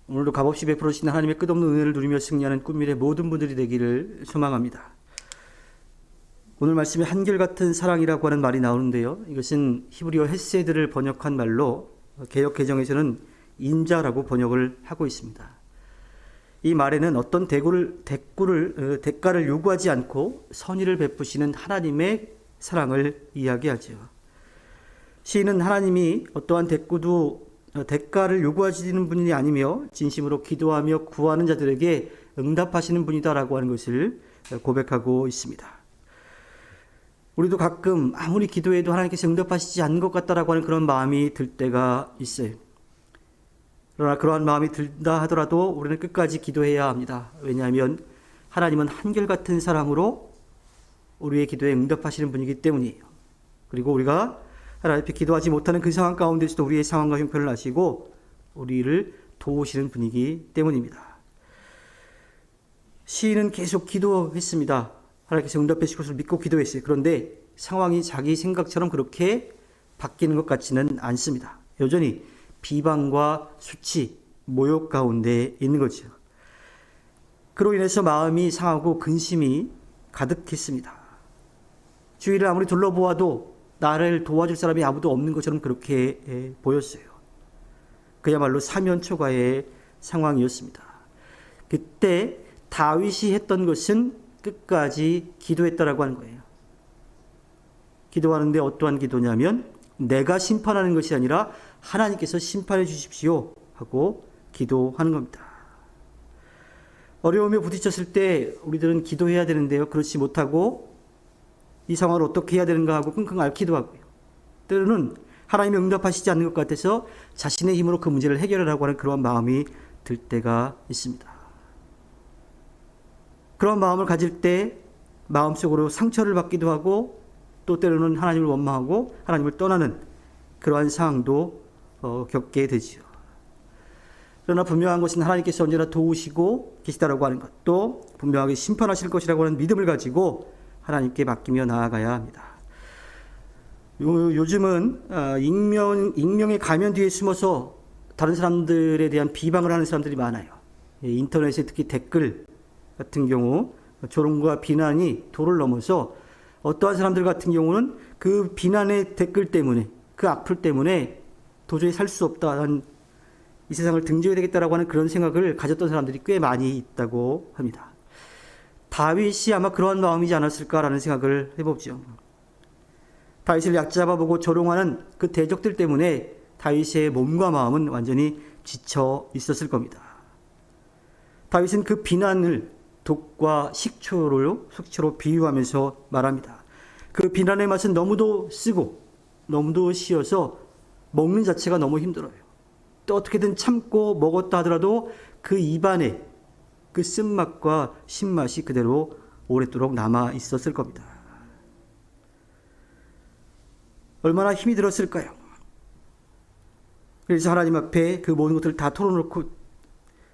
오늘도 값없이 베풀어주시는 하나님의 끝없는 은혜를 누리며 승리하는 꿈미래 모든 분들이 되기를 소망합니다. 오늘 말씀에 한결같은 사랑이라고 하는 말이 나오는데요. 이것은 히브리어 헤세드를 번역한 말로 개역 개정에서는 인자라고 번역을 하고 있습니다. 이 말에는 어떤 대가를 요구하지 않고 선의를 베푸시는 하나님의 사랑을 이야기하죠. 시인은 하나님이 어떠한 대가를 요구하시는 분이 아니며 진심으로 기도하며 구하는 자들에게 응답하시는 분이다라고 하는 것을 고백하고 있습니다. 우리도 가끔 아무리 기도해도 하나님께서 응답하시지 않는 것 같다라고 하는 그런 마음이 들 때가 있어요. 그러나 그러한 마음이 들다 하더라도 우리는 끝까지 기도해야 합니다. 왜냐하면 하나님은 한결같은 사랑으로 우리의 기도에 응답하시는 분이기 때문이에요. 그리고 우리가 하나님 앞에 기도하지 못하는 그 상황 가운데서도 우리의 상황과 형편을 아시고 우리를 도우시는 분이기 때문입니다. 시인은 계속 기도했습니다. 하나님께서 응답해 주실 것을 믿고 기도했어요. 그런데 상황이 자기 생각처럼 그렇게 바뀌는 것 같지는 않습니다. 여전히 비방과 수치, 모욕 가운데 있는 거죠. 그로 인해서 마음이 상하고 근심이 가득했습니다. 주위를 아무리 둘러보아도 나를 도와줄 사람이 아무도 없는 것처럼 그렇게 보였어요. 그야말로 사면초가의 상황이었습니다. 그때 다윗이 했던 것은 끝까지 기도했다라고 하는 거예요. 기도하는데 어떠한 기도냐면 내가 심판하는 것이 아니라 하나님께서 심판해 주십시오 하고 기도하는 겁니다. 어려움에 부딪혔을 때 우리들은 기도해야 되는데요. 그렇지 못하고 이 상황을 어떻게 해야 되는가 하고 끙끙 앓기도 하고요. 때로는 하나님이 응답하시지 않는 것 같아서 자신의 힘으로 그 문제를 해결하려고 하는 그런 마음이 들 때가 있습니다. 그런 마음을 가질 때 마음속으로 상처를 받기도 하고 또 때로는 하나님을 원망하고 하나님을 떠나는 그러한 상황도 겪게 되죠. 그러나 분명한 것은 하나님께서 언제나 도우시고 계시다라고 하는 것, 또 분명하게 심판하실 것이라고 하는 믿음을 가지고 하나님께 맡기며 나아가야 합니다. 요즘은 익명의 가면 뒤에 숨어서 다른 사람들에 대한 비방을 하는 사람들이 많아요. 인터넷에 특히 댓글 같은 경우 조롱과 비난이 도를 넘어서 어떠한 사람들 같은 경우는 그 비난의 댓글 때문에 그 악플 때문에 도저히 살 수 없다, 이 세상을 등져야 되겠다라고 하는 그런 생각을 가졌던 사람들이 꽤 많이 있다고 합니다. 다윗이 아마 그러한 마음이지 않았을까라는 생각을 해보죠. 다윗을 얕잡아보고 조롱하는 그 대적들 때문에 다윗의 몸과 마음은 완전히 지쳐 있었을 겁니다. 다윗은 그 비난을 독과 식초로 비유하면서 말합니다. 그 비난의 맛은 너무도 쓰고 너무도 시어서 먹는 자체가 너무 힘들어요. 또 어떻게든 참고 먹었다 하더라도 그 입안에 그 쓴맛과 신맛이 그대로 오랫도록 남아 있었을 겁니다. 얼마나 힘이 들었을까요? 그래서 하나님 앞에 그 모든 것들을 다 털어놓고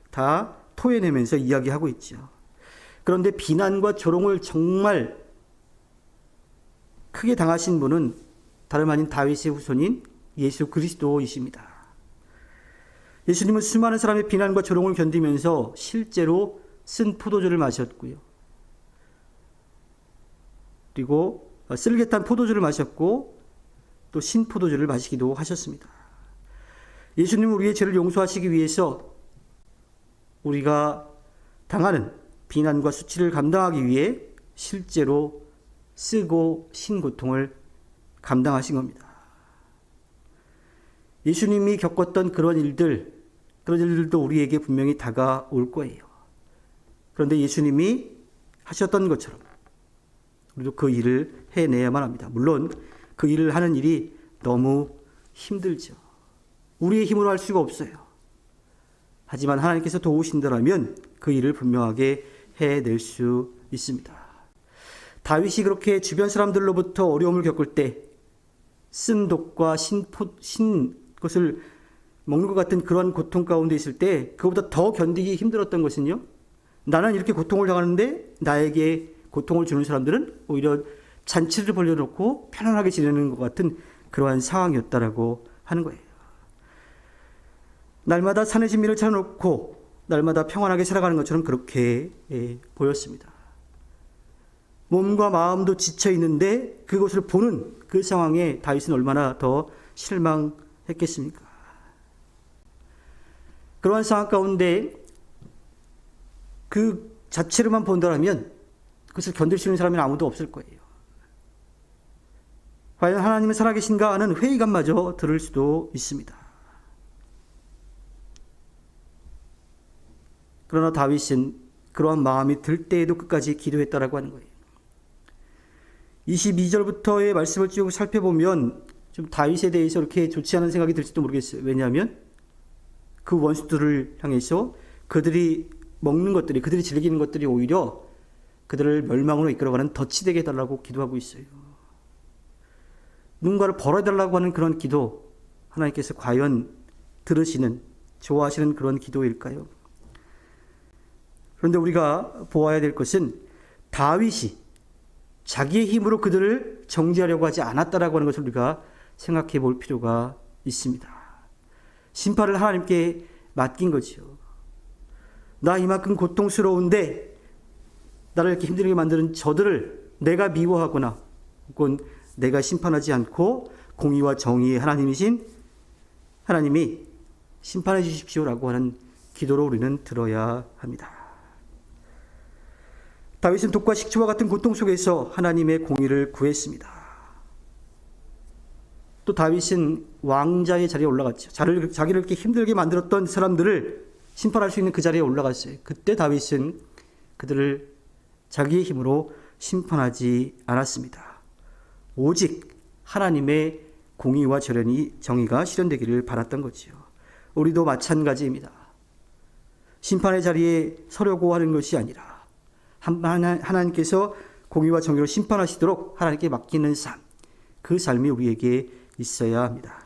다 토해내면서 이야기하고 있죠. 그런데 비난과 조롱을 정말 크게 당하신 분은 다름 아닌 다윗의 후손인 예수 그리스도이십니다. 예수님은 수많은 사람의 비난과 조롱을 견디면서 실제로 쓴 포도주를 마셨고요. 그리고 쓸개탄 포도주를 마셨고 또 신 포도주를 마시기도 하셨습니다. 예수님은 우리의 죄를 용서하시기 위해서 우리가 당하는 비난과 수치를 감당하기 위해 실제로 쓰고 신 고통을 감당하신 겁니다. 예수님이 겪었던 그런 일들도 우리에게 분명히 다가올 거예요. 그런데 예수님이 하셨던 것처럼 우리도 그 일을 해내야만 합니다. 물론 그 일을 하는 일이 너무 힘들죠. 우리의 힘으로 할 수가 없어요. 하지만 하나님께서 도우신다라면 그 일을 분명하게 해낼 수 있습니다. 다윗이 그렇게 주변 사람들로부터 어려움을 겪을 때 쓴 독과 신 것을 먹는 것 같은 그런 고통 가운데 있을 때 그보다 더 견디기 힘들었던 것은요, 나는 이렇게 고통을 당하는데 나에게 고통을 주는 사람들은 오히려 잔치를 벌려놓고 편안하게 지내는 것 같은 그러한 상황이었다라고 하는 거예요. 날마다 산의 진미를 찾아놓고 날마다 평안하게 살아가는 것처럼 그렇게 보였습니다. 몸과 마음도 지쳐 있는데 그것을 보는 그 상황에 다윗은 얼마나 더 실망했겠습니까? 그러한 상황 가운데 그 자체로만 본다면 그것을 견딜 수 있는 사람은 아무도 없을 거예요. 과연 하나님은 살아계신가 하는 회의감마저 들을 수도 있습니다. 그러나 다윗은 그러한 마음이 들 때에도 끝까지 기도했다라고 하는 거예요. 22절부터의 말씀을 쭉 살펴보면 좀 다윗에 대해서 이렇게 좋지 않은 생각이 들지도 모르겠어요. 왜냐하면 그 원수들을 향해서 그들이 먹는 것들이, 그들이 즐기는 것들이 오히려 그들을 멸망으로 이끌어가는 덫이 되게 해달라고 기도하고 있어요. 누군가를 벌어달라고 하는 그런 기도, 하나님께서 과연 들으시는, 좋아하시는 그런 기도일까요? 그런데 우리가 보아야 될 것은 다윗이 자기의 힘으로 그들을 정죄하려고 하지 않았다라고 하는 것을 우리가 생각해 볼 필요가 있습니다. 심판을 하나님께 맡긴 거죠. 나 이만큼 고통스러운데 나를 이렇게 힘들게 만드는 저들을 내가 미워하거나 혹은 내가 심판하지 않고 공의와 정의의 하나님이신 하나님이 심판해 주십시오라고 하는 기도로 우리는 들어야 합니다. 다윗은 독과 식초와 같은 고통 속에서 하나님의 공의를 구했습니다. 또 다윗은 왕자의 자리에 올라갔죠. 자기를 이렇게 힘들게 만들었던 사람들을 심판할 수 있는 그 자리에 올라갔어요. 그때 다윗은 그들을 자기의 힘으로 심판하지 않았습니다. 오직 하나님의 공의와 정의가 실현되기를 바랐던 거지요. 우리도 마찬가지입니다. 심판의 자리에 서려고 하는 것이 아니라 하나님께서 공의와 정의로 심판하시도록 하나님께 맡기는 삶, 그 삶이 우리에게 있어야 합니다.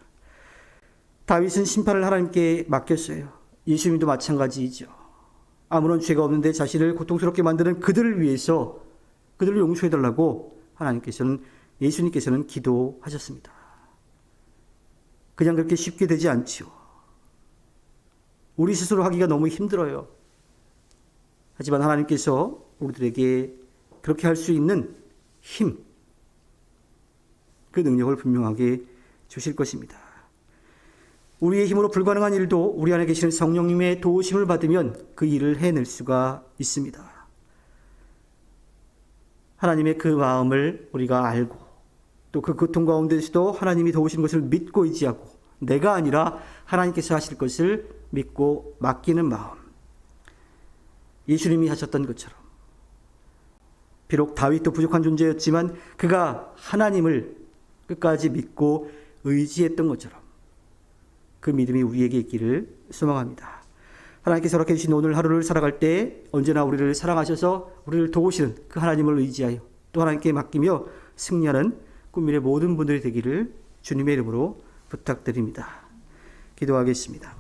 다윗은 심판을 하나님께 맡겼어요. 예수님도 마찬가지이죠. 아무런 죄가 없는데 자신을 고통스럽게 만드는 그들을 위해서 그들을 용서해달라고 예수님께서는 기도하셨습니다. 그냥 그렇게 쉽게 되지 않지요. 우리 스스로 하기가 너무 힘들어요. 하지만 하나님께서 우리들에게 그렇게 할 수 있는 힘, 그 능력을 분명하게 주실 것입니다. 우리의 힘으로 불가능한 일도 우리 안에 계시는 성령님의 도우심을 받으면 그 일을 해낼 수가 있습니다. 하나님의 그 마음을 우리가 알고 또 그 고통 가운데서도 하나님이 도우시는 것을 믿고 의지하고 내가 아니라 하나님께서 하실 것을 믿고 맡기는 마음, 예수님이 하셨던 것처럼 비록 다윗도 부족한 존재였지만 그가 하나님을 끝까지 믿고 의지했던 것처럼 그 믿음이 우리에게 있기를 소망합니다. 하나님께서 허락해 주신 오늘 하루를 살아갈 때 언제나 우리를 사랑하셔서 우리를 도우시는 그 하나님을 의지하여 또 하나님께 맡기며 승리하는 꿈미래 모든 분들이 되기를 주님의 이름으로 부탁드립니다. 기도하겠습니다.